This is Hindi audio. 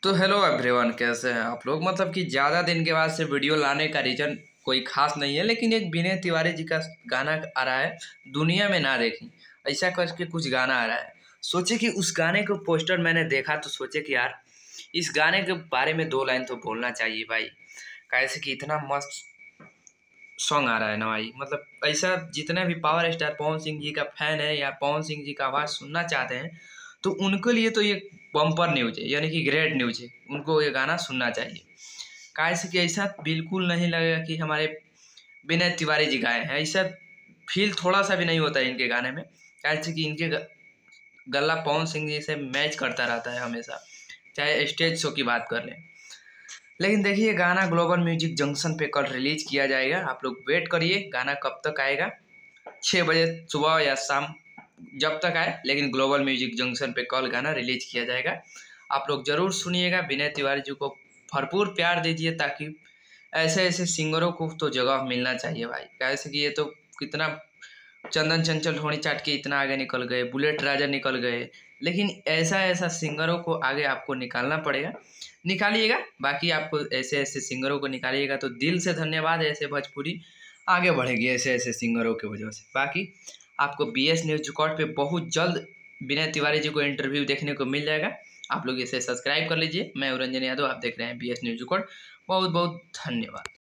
तो हेलो एवरीवन, कैसे हैं आप लोग। मतलब कि ज़्यादा दिन के बाद से वीडियो लाने का रीज़न कोई खास नहीं है, लेकिन एक विनय तिवारी जी का गाना आ रहा है, दुनिया में ना देखी, ऐसा करके कुछ गाना आ रहा है। सोचे कि उस गाने को पोस्टर मैंने देखा तो सोचे कि यार इस गाने के बारे में दो लाइन तो बोलना चाहिए भाई। कैसे कि इतना मस्त सॉन्ग आ रहा है ना भाई। मतलब ऐसा जितने भी पावर स्टार पवन सिंह जी का फैन है या पवन सिंह जी का आवाज़ सुनना चाहते हैं तो उनके लिए तो ये बम्पर न्यूज है, यानी कि ग्रेट न्यूज है। उनको ये गाना सुनना चाहिए। कैसे कि ऐसा बिल्कुल नहीं लगेगा कि हमारे विनय तिवारी जी गाए हैं, ऐसा फील थोड़ा सा भी नहीं होता है इनके गाने में। कैसे कि इनके गला पवन सिंह जी से मैच करता रहता है हमेशा, चाहे स्टेज शो की बात कर लें। लेकिन देखिए गाना ग्लोबल म्यूजिक जंक्शन पे कल रिलीज किया जाएगा। आप लोग वेट करिए, गाना कब तक आएगा, 6 बजे सुबह या शाम, जब तक आए, लेकिन ग्लोबल म्यूजिक जंक्शन पे कल गाना रिलीज किया जाएगा। आप लोग जरूर सुनिएगा। विनय तिवारी जी को भरपूर प्यार दीजिए, ताकि ऐसे ऐसे सिंगरों को तो जगह मिलना चाहिए भाई। कैसे कि ये तो कितना चंदन चंचल होनी चाट के इतना आगे निकल गए, बुलेट राजा निकल गए, लेकिन ऐसा ऐसा सिंगरों को आगे आपको निकालना पड़ेगा। निकालिएगा, बाकी आपको ऐसे ऐसे सिंगरों को निकालिएगा तो दिल से धन्यवाद। ऐसे भोजपुरी आगे बढ़ेगी ऐसे ऐसे सिंगरों की वजह से। बाकी आपको BS न्यूज रिकॉर्ड पे बहुत जल्द विनय तिवारी जी को इंटरव्यू देखने को मिल जाएगा। आप लोग इसे सब्सक्राइब कर लीजिए। मैं रंजन यादव, आप देख रहे हैं BS न्यूज रिकॉर्ड। बहुत बहुत धन्यवाद।